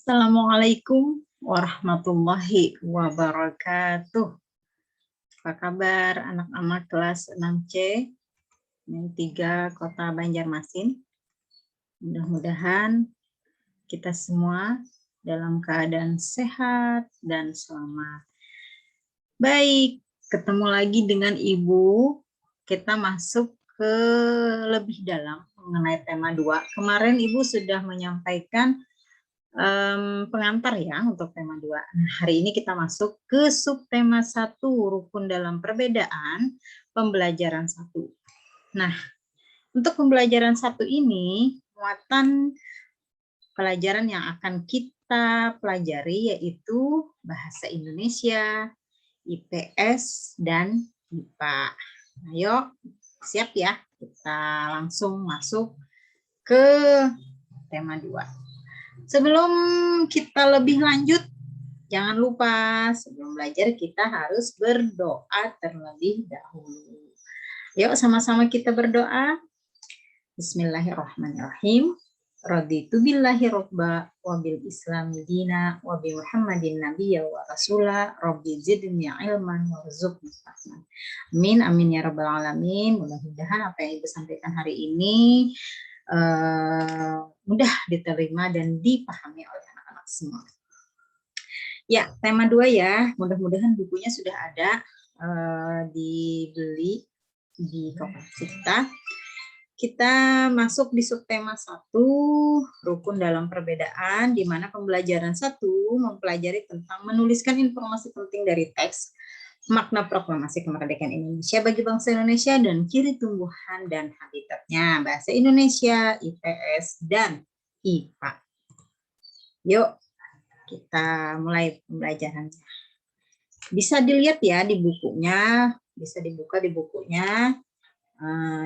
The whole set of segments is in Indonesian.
Assalamualaikum warahmatullahi wabarakatuh. Apa kabar anak-anak kelas 6C, NIM 3 Kota Banjarmasin? Mudah-mudahan kita semua dalam keadaan sehat dan selamat. Baik, ketemu lagi dengan Ibu. Kita masuk ke lebih dalam mengenai tema 2. Kemarin Ibu sudah menyampaikan pengantar ya untuk tema 2. Nah, hari ini kita masuk ke subtema 1, rukun dalam perbedaan, pembelajaran 1. Nah, untuk pembelajaran 1 ini, muatan pelajaran yang akan kita pelajari yaitu bahasa Indonesia, IPS, dan IPA. Ayo, siap ya? Kita langsung masuk ke tema 2. Sebelum kita lebih lanjut, jangan lupa sebelum belajar kita harus berdoa terlebih dahulu. Yuk sama-sama kita berdoa. Bismillahirrahmanirrahim. Raditu billahi robba wa bil islami dina wa bi Muhammadin nabiyya wa rasula rabbi zidni ilman warzuqni fahman. Amin amin ya rabbal alamin. Mudah-mudahan apa yang Ibu sampaikan hari ini mudah diterima dan dipahami oleh anak-anak semua. Ya, tema 2 ya, mudah-mudahan bukunya sudah ada dibeli di Koperasi kita. Kita masuk di subtema 1, rukun dalam perbedaan, di mana pembelajaran 1 mempelajari tentang menuliskan informasi penting dari teks, makna proklamasi kemerdekaan Indonesia bagi bangsa Indonesia dan ciri tumbuhan dan habitatnya, bahasa Indonesia, IPS, dan IPA. Yuk, kita mulai pembelajarannya. Bisa dilihat ya di bukunya, bisa dibuka di bukunya,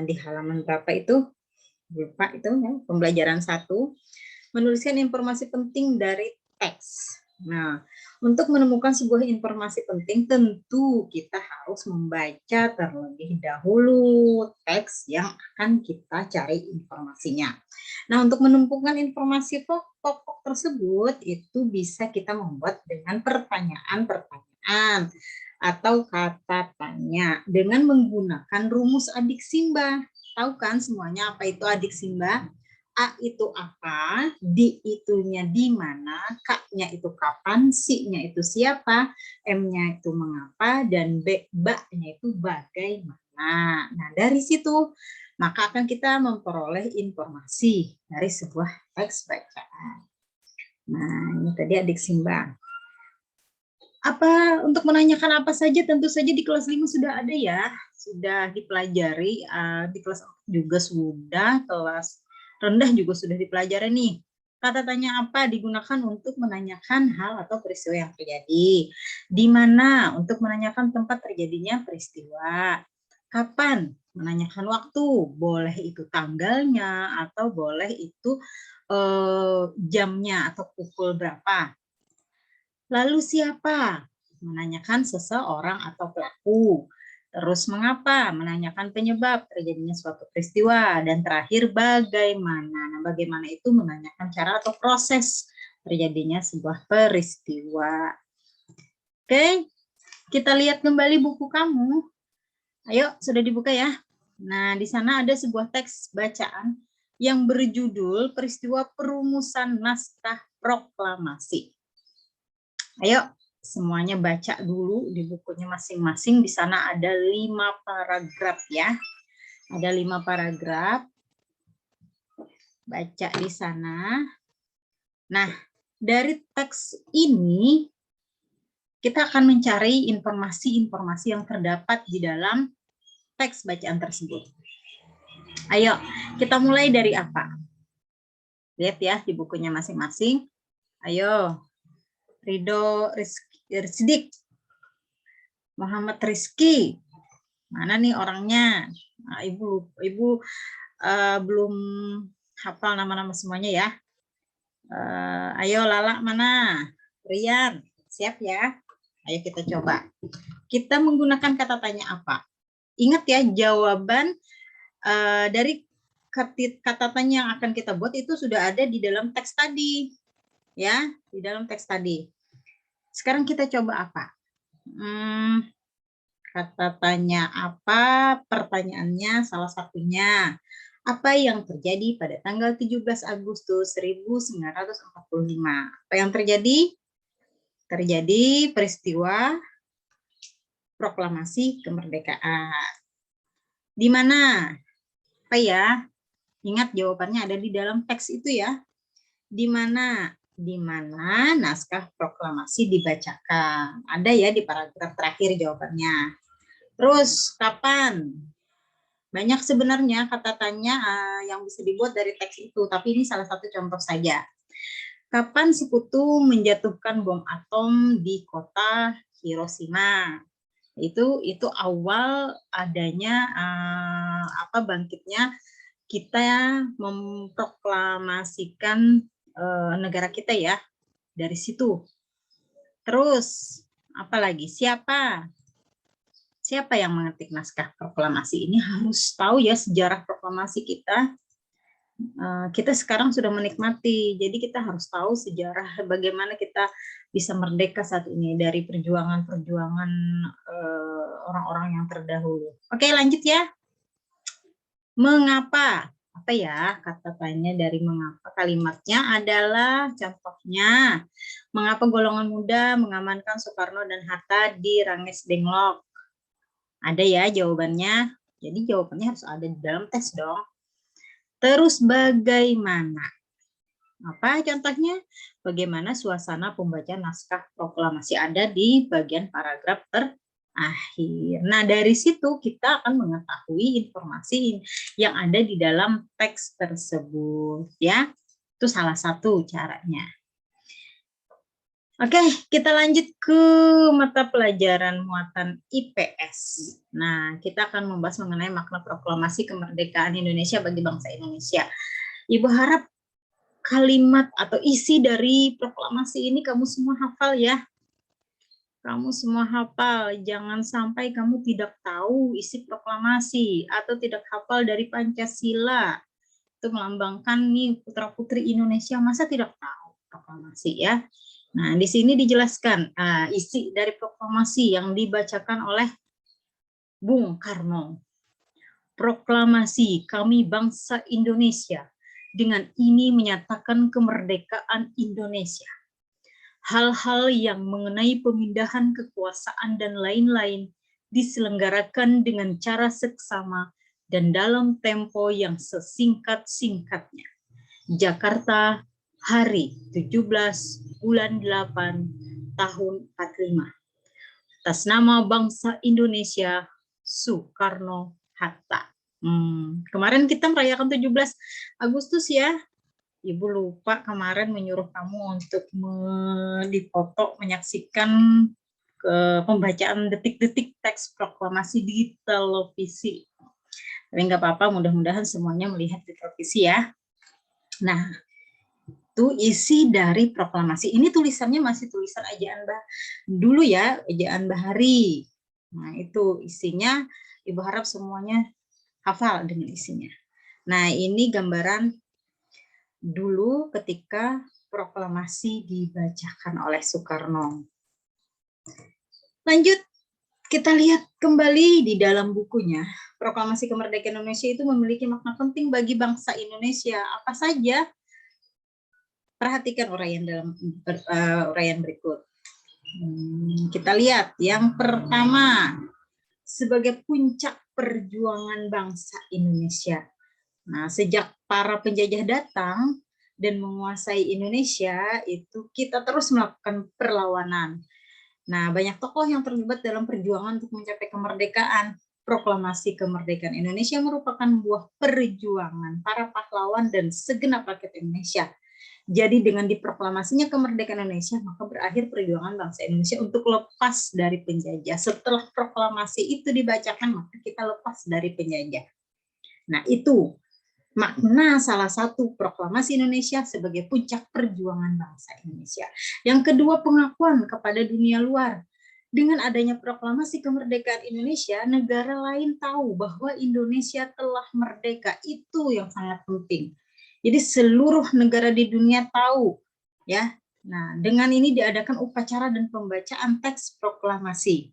di halaman berapa itu? Lupa itu ya, pembelajaran 1, menuliskan informasi penting dari teks. Nah, untuk menemukan sebuah informasi penting tentu kita harus membaca terlebih dahulu teks yang akan kita cari informasinya. Nah, untuk menemukan informasi pokok tersebut itu bisa kita membuat dengan pertanyaan-pertanyaan atau kata tanya dengan menggunakan rumus adik Simba. Tahu kan semuanya apa itu adik Simba? A itu apa, D itunya di mana, K-nya itu kapan, C-nya itu siapa, M-nya itu mengapa, dan B-nya itu bagaimana. Nah, dari situ maka akan kita memperoleh informasi dari sebuah teks bacaan. Nah, ini tadi adik Simba. Apa untuk menanyakan apa saja, tentu saja di kelas 5 sudah ada ya, sudah dipelajari, di kelas juga sudah, kelas rendah juga sudah dipelajari nih. Kata tanya apa digunakan untuk menanyakan hal atau peristiwa yang terjadi. Di mana untuk menanyakan tempat terjadinya peristiwa. Kapan? Menanyakan waktu. Boleh itu tanggalnya atau boleh itu jamnya atau pukul berapa. Lalu siapa? Menanyakan seseorang atau pelaku. Terus mengapa? Menanyakan penyebab terjadinya suatu peristiwa. Dan terakhir bagaimana. Nah, bagaimana itu menanyakan cara atau proses terjadinya sebuah peristiwa. Oke, kita lihat kembali buku kamu. Ayo, sudah dibuka ya. Nah, di sana ada sebuah teks bacaan yang berjudul Peristiwa Perumusan Naskah Proklamasi. Ayo, semuanya baca dulu di bukunya masing-masing. Di sana ada 5 paragraf ya. Ada 5 paragraf. Baca di sana. Nah, dari teks ini kita akan mencari informasi-informasi yang terdapat di dalam teks bacaan tersebut. Ayo, kita mulai dari apa? Lihat ya di bukunya masing-masing. Ayo, Ridho Rizdik, Muhammad Rizky, mana nih orangnya? Nah, ibu belum hafal nama-nama semuanya ya. Ayo Lala mana? Rian, siap ya? Ayo kita coba. Kita menggunakan kata tanya apa? Ingat ya, jawaban dari kata tanya yang akan kita buat itu sudah ada di dalam teks tadi. ya, di dalam teks tadi. Sekarang kita coba apa? Kata tanya apa? Pertanyaannya salah satunya. Apa yang terjadi pada tanggal 17 Agustus 1945? Apa yang terjadi? Terjadi peristiwa proklamasi kemerdekaan. Di mana? Apa ya? Ingat jawabannya ada di dalam teks itu ya. Di mana? Di mana naskah proklamasi dibacakan. Ada ya di paragraf terakhir jawabannya. Terus kapan? Banyak sebenarnya kata tanya yang bisa dibuat dari teks itu, tapi ini salah satu contoh saja. Kapan Sekutu menjatuhkan bom atom di kota Hiroshima? Itu awal adanya bangkitnya kita memproklamasikan negara kita ya, dari situ. Terus apa lagi? Siapa yang mengetik naskah proklamasi? Ini harus tahu ya sejarah proklamasi kita. Kita sekarang sudah menikmati, jadi kita harus tahu sejarah bagaimana kita bisa merdeka saat ini dari perjuangan-perjuangan orang-orang yang terdahulu. Oke, lanjut ya. Mengapa? Apa ya kata tanya dari mengapa? Kalimatnya adalah contohnya, mengapa golongan muda mengamankan Soekarno dan Hatta di Ranges Denglok? Ada ya jawabannya. Jadi jawabannya harus ada di dalam teks dong. Terus bagaimana? Apa contohnya? Bagaimana suasana pembacaan naskah proklamasi ada di bagian paragraf terakhir. Nah, dari situ kita akan mengetahui informasi yang ada di dalam teks tersebut ya. Itu salah satu caranya. Oke, kita lanjut ke mata pelajaran muatan IPS. Nah, kita akan membahas mengenai makna proklamasi kemerdekaan Indonesia bagi bangsa Indonesia. Ibu harap kalimat atau isi dari proklamasi ini kamu semua hafal ya. Kamu semua hafal, jangan sampai kamu tidak tahu isi proklamasi atau tidak hafal dari Pancasila. Itu melambangkan nih putra-putri Indonesia, masa tidak tahu proklamasi ya. Nah, di sini dijelaskan isi dari proklamasi yang dibacakan oleh Bung Karno. Proklamasi kami bangsa Indonesia dengan ini menyatakan kemerdekaan Indonesia. Hal-hal yang mengenai pemindahan kekuasaan dan lain-lain diselenggarakan dengan cara seksama dan dalam tempo yang sesingkat-singkatnya. Jakarta, hari 17 bulan 8 tahun 45. Atas nama bangsa Indonesia, Soekarno-Hatta. Kemarin kita merayakan 17 Agustus ya. Ibu lupa kemarin menyuruh kamu untuk dipoto menyaksikan pembacaan detik-detik teks proklamasi di televisi. Tapi nggak apa-apa, mudah-mudahan semuanya melihat di televisi ya. Nah, itu isi dari proklamasi. Ini tulisannya masih tulisan ejaan dulu ya, ejaan Bahari. Nah, itu isinya, Ibu harap semuanya hafal dengan isinya. Nah, ini gambaran dulu ketika proklamasi dibacakan oleh Soekarno. Lanjut, kita lihat kembali di dalam bukunya. Proklamasi Kemerdekaan Indonesia itu memiliki makna penting bagi bangsa Indonesia. Apa saja? Perhatikan uraian dalam uraian berikut. Kita lihat yang pertama, sebagai puncak perjuangan bangsa Indonesia. Nah, sejak para penjajah datang dan menguasai Indonesia, itu kita terus melakukan perlawanan. Nah, banyak tokoh yang terlibat dalam perjuangan untuk mencapai kemerdekaan. Proklamasi kemerdekaan Indonesia merupakan buah perjuangan para pahlawan dan segenap rakyat Indonesia. Jadi dengan diproklamasinya kemerdekaan Indonesia, maka berakhir perjuangan bangsa Indonesia untuk lepas dari penjajah. Setelah proklamasi itu dibacakan, maka kita lepas dari penjajah. Nah, itu makna salah satu proklamasi Indonesia sebagai puncak perjuangan bangsa Indonesia. Yang kedua, pengakuan kepada dunia luar. Dengan adanya proklamasi kemerdekaan Indonesia, negara lain tahu bahwa Indonesia telah merdeka. Itu yang sangat penting. Jadi seluruh negara di dunia tahu ya Nah, dengan ini diadakan upacara dan pembacaan teks proklamasi.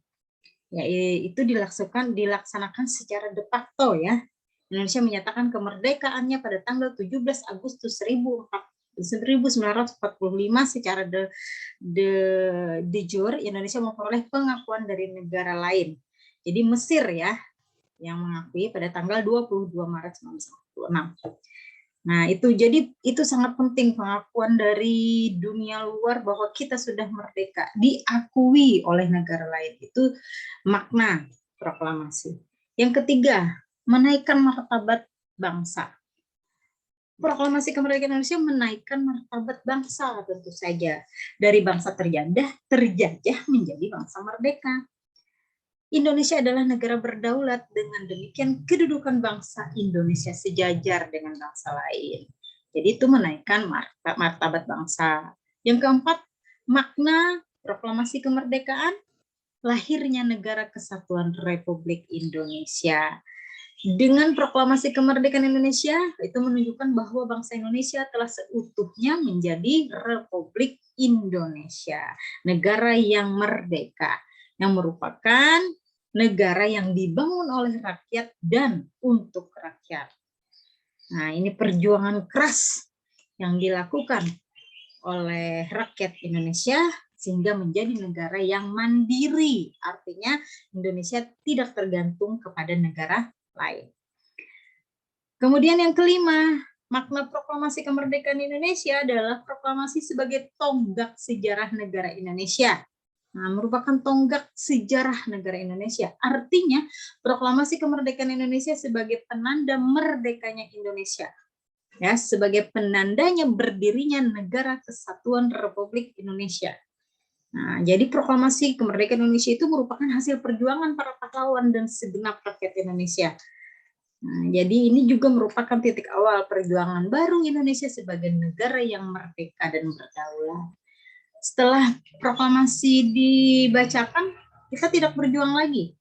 Ya, itu dilaksanakan secara de facto ya. Indonesia menyatakan kemerdekaannya pada tanggal 17 Agustus 1945 secara de jure. Indonesia memperoleh pengakuan dari negara lain. Jadi Mesir ya yang mengakui pada tanggal 22 Maret 1946. Nah, itu sangat penting pengakuan dari dunia luar bahwa kita sudah merdeka, diakui oleh negara lain. Itu makna proklamasi. Yang ketiga, menaikkan martabat bangsa. Proklamasi kemerdekaan Indonesia menaikkan martabat bangsa tentu saja. Dari bangsa terjajah menjadi bangsa merdeka. Indonesia adalah negara berdaulat, dengan demikian kedudukan bangsa Indonesia sejajar dengan bangsa lain. Jadi itu menaikkan martabat bangsa. Yang keempat, makna proklamasi kemerdekaan, lahirnya Negara Kesatuan Republik Indonesia. Dengan proklamasi kemerdekaan Indonesia, itu menunjukkan bahwa bangsa Indonesia telah seutuhnya menjadi Republik Indonesia, negara yang merdeka, yang merupakan negara yang dibangun oleh rakyat dan untuk rakyat. Nah, ini perjuangan keras yang dilakukan oleh rakyat Indonesia sehingga menjadi negara yang mandiri. Artinya Indonesia tidak tergantung kepada negara lain. Kemudian yang kelima, makna proklamasi kemerdekaan Indonesia adalah proklamasi sebagai tonggak sejarah negara Indonesia. Nah, merupakan tonggak sejarah negara Indonesia. Artinya, proklamasi kemerdekaan Indonesia sebagai penanda merdekanya Indonesia. Ya, sebagai penandanya berdirinya Negara Kesatuan Republik Indonesia. Nah, jadi proklamasi kemerdekaan Indonesia itu merupakan hasil perjuangan para pahlawan dan segenap rakyat Indonesia. Nah, jadi ini juga merupakan titik awal perjuangan baru Indonesia sebagai negara yang merdeka dan berdaulat. Setelah proklamasi dibacakan, kita tidak berjuang lagi.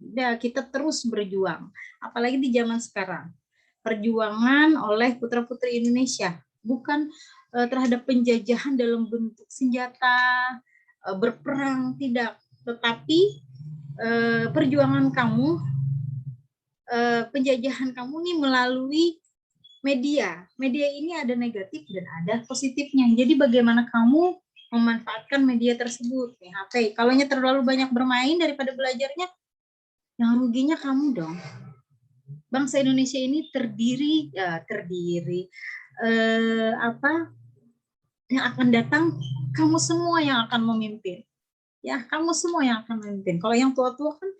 Ya, kita terus berjuang. Apalagi di zaman sekarang. Perjuangan oleh putra-putri Indonesia. Bukan terhadap penjajahan dalam bentuk senjata, berperang, tidak. Tetapi perjuangan kamu, penjajahan kamu nih melalui media. Media ini ada negatif dan ada positifnya. Jadi bagaimana kamu memanfaatkan media tersebut, HP. Kalau terlalu banyak bermain daripada belajarnya, yang ruginya kamu dong. Bangsa Indonesia ini terdiri yang akan datang, kamu semua yang akan memimpin. Ya, kamu semua yang akan memimpin. Kalau yang tua-tua kan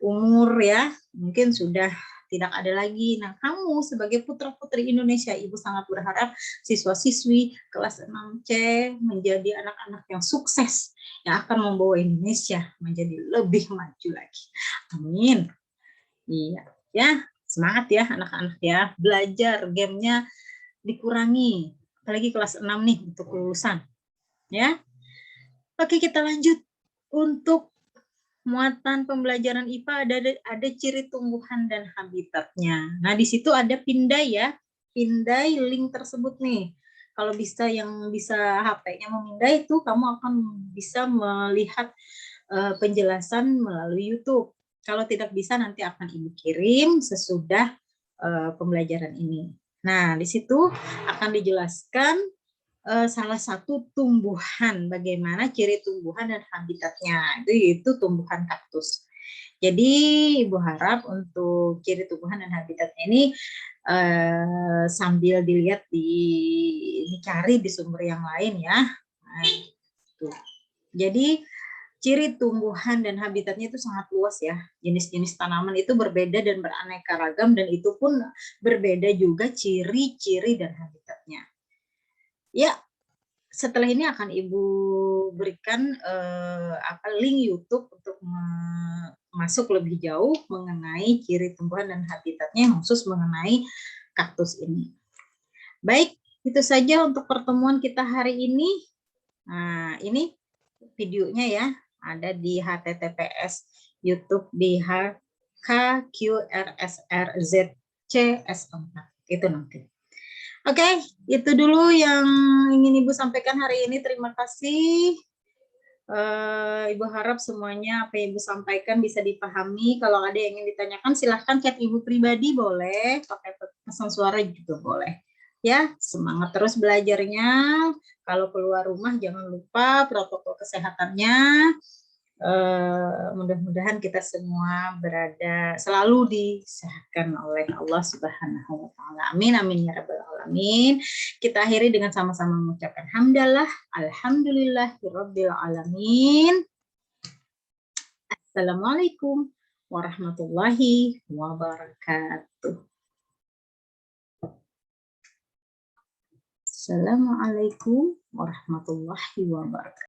umur ya, mungkin sudah tidak ada lagi. Nah, kamu sebagai putra-putri Indonesia, Ibu sangat berharap siswa-siswi kelas 6C menjadi anak-anak yang sukses, yang akan membawa Indonesia menjadi lebih maju lagi. Amin. Iya, ya, semangat ya anak-anak ya. Belajar, gamenya dikurangi, apalagi kelas 6 nih untuk lulusan. Ya. Oke, kita lanjut. Untuk muatan pembelajaran IPA ada ciri tumbuhan dan habitatnya. Nah, di situ ada Pindai ya. Pindai link tersebut nih. Kalau yang bisa HP-nya memindai itu, kamu akan bisa melihat penjelasan melalui YouTube. Kalau tidak bisa, nanti akan Ibu kirim sesudah pembelajaran ini. Nah, di situ akan dijelaskan salah satu tumbuhan, bagaimana ciri tumbuhan dan habitatnya, itu tumbuhan kaktus. Jadi Ibu harap untuk ciri tumbuhan dan habitatnya ini sambil dilihat dicari di sumber yang lain ya. Nah, tuh. Jadi ciri tumbuhan dan habitatnya itu sangat luas ya. Jenis-jenis tanaman itu berbeda dan beraneka ragam, dan itu pun berbeda juga ciri-ciri dan habitatnya. Ya, setelah ini akan Ibu berikan link YouTube untuk masuk lebih jauh mengenai ciri tumbuhan dan habitatnya, khusus mengenai kaktus ini. Baik, itu saja untuk pertemuan kita hari ini. Nah, ini videonya ya, ada di https YouTube di HKQRSRZCS4. Itu nanti. Oke, itu dulu yang ingin Ibu sampaikan hari ini. Terima kasih. Ibu harap semuanya apa yang Ibu sampaikan bisa dipahami. Kalau ada yang ingin ditanyakan, silahkan chat Ibu pribadi, boleh. Pakai pesan suara juga boleh. Ya, semangat terus belajarnya. Kalau keluar rumah, jangan lupa protokol kesehatannya. Mudah-mudahan kita semua berada selalu disehatkan oleh Allah Subhanahu wa taala. Amin amin ya rabbal alamin. Kita akhiri dengan sama-sama mengucapkan hamdalah alhamdulillahirabbil alamin. Assalamualaikum warahmatullahi wabarakatuh. Assalamualaikum warahmatullahi wabarakatuh.